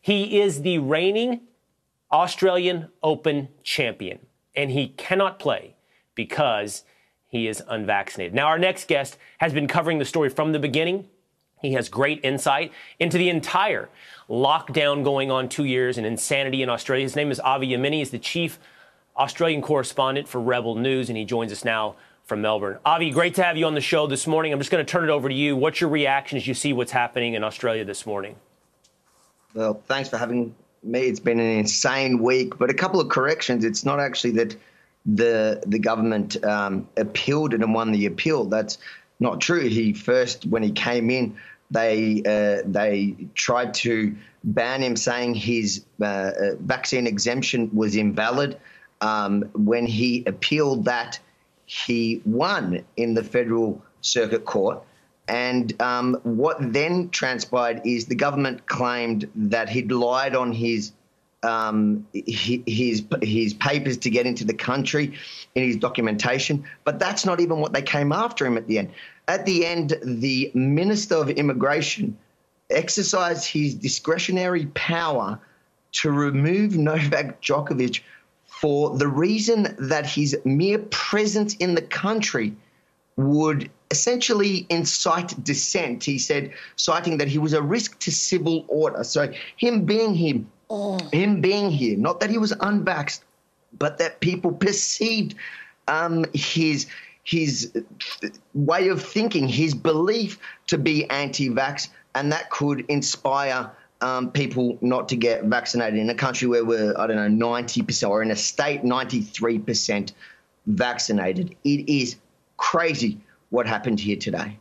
He is the reigning Australian Open champion, and he cannot play because he is unvaccinated. Now, our next guest has been covering the story from the beginning. He has great insight into the entire lockdown going on 2 years and insanity in Australia. His name is Yemini. He's the chief Australian correspondent for Rebel News, and he joins us now from Melbourne. Avi, great to have you on the show this morning. I'm just going to turn it over to you. What's your reaction as you see what's happening in Australia this morning? Well, thanks for having me. It's been an insane week, but a couple of corrections. It's not actually that the government appealed it and won the appeal. That's not true. When he came in, they tried to ban him, saying his vaccine exemption was invalid. When he appealed that, he won in the Federal Circuit Court. And what then transpired is the government claimed that he'd lied on his papers to get into the country in his documentation. But that's not even what they came after him at the end. At the end, the Minister of Immigration exercised his discretionary power to remove Novak Djokovic for the reason that his mere presence in the country would essentially incite dissent. He said, citing that he was a risk to civil order. So him being here, not that he was unvaxxed, but that people perceived his way of thinking, his belief to be anti-vax, and that could inspire people not to get vaccinated in a country where we're, 90%, or in a state 93% vaccinated. It is crazy what happened here today.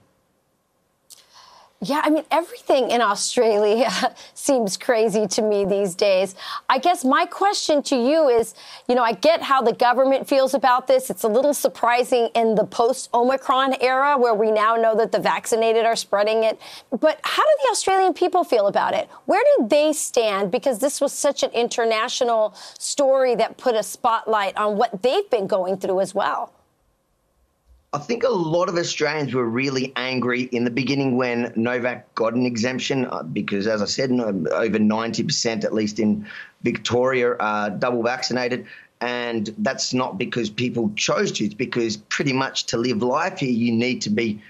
Yeah, I mean, everything in Australia seems crazy to me these days. I guess my question to you is, I get how the government feels about this. It's a little surprising in the post-Omicron era where we now know that the vaccinated are spreading it. But how do the Australian people feel about it? Where do they stand? Because this was such an international story that put a spotlight on what they've been going through as well. I think a lot of Australians were really angry in the beginning when Novak got an exemption because, as I said, over 90%, at least in Victoria, are double vaccinated. And that's not because people chose to. It's because pretty much to live life here, you need to be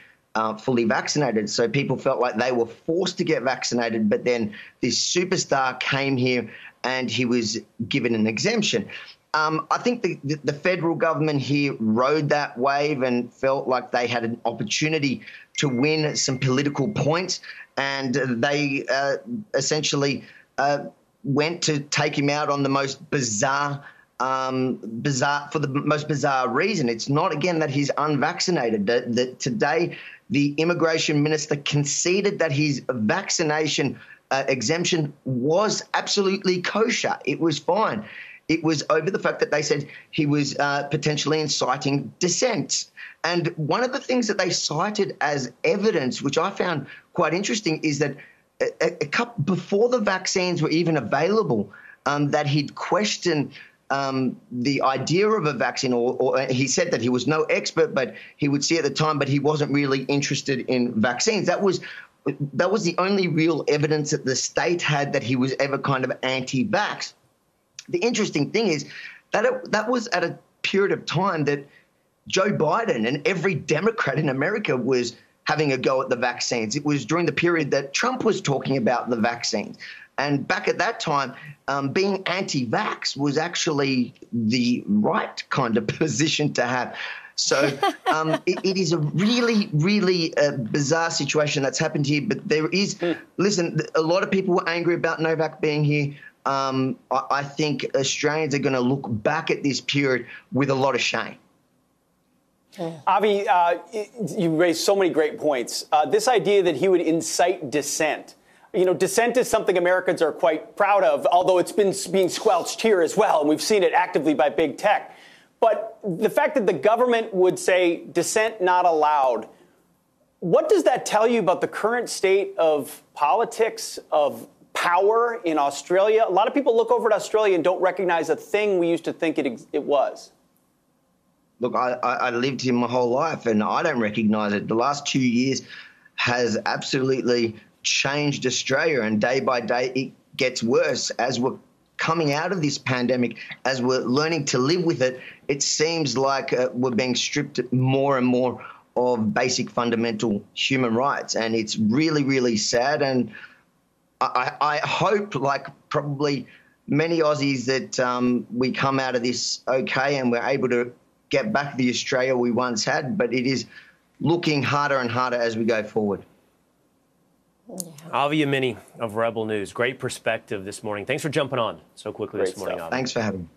fully vaccinated. So people felt like they were forced to get vaccinated. But then this superstar came here and he was given an exemption. I think the federal government here rode that wave and felt like they had an opportunity to win some political points, and they essentially went to take him out on the most bizarre reason. It's not, again, that he's unvaccinated. That today the immigration minister conceded that his vaccination exemption was absolutely kosher. It was fine. It was over the fact that they said he was potentially inciting dissent. And one of the things that they cited as evidence, which I found quite interesting, is that before the vaccines were even available, that he'd questioned the idea of a vaccine, or he said that he was no expert, but he would see at the time, but he wasn't really interested in vaccines. That was the only real evidence that the state had that he was ever kind of anti-vax. The interesting thing is that that was at a period of time that Joe Biden and every Democrat in America was having a go at the vaccines. It was during the period that Trump was talking about the vaccines. And back at that time, being anti-vax was actually the right kind of position to have. So it is a really, really bizarre situation that's happened here. But there is, listen, a lot of people were angry about Novak being here. I think Australians are going to look back at this period with a lot of shame. Avi, you raised so many great points. This idea that he would incite dissent. Dissent is something Americans are quite proud of, although it's been being squelched here as well, and we've seen it actively by big tech. But the fact that the government would say dissent not allowed, what does that tell you about the current state of politics, of power in Australia? A lot of people look over at Australia and don't recognize a thing we used to think it was. Look, I lived here my whole life and I don't recognize it. The last 2 years has absolutely changed Australia, and day by day gets worse as we're coming out of this pandemic, as we're learning to live with it. It seems like we're being stripped more and more of basic fundamental human rights. And it's really, really sad. And I hope, like probably many Aussies, that we come out of this okay and we're able to get back the Australia we once had. But it is looking harder and harder as we go forward. Avi Yemini of Rebel News. Great perspective this morning. Thanks for jumping on so quickly this morning, Avi. Thanks for having me.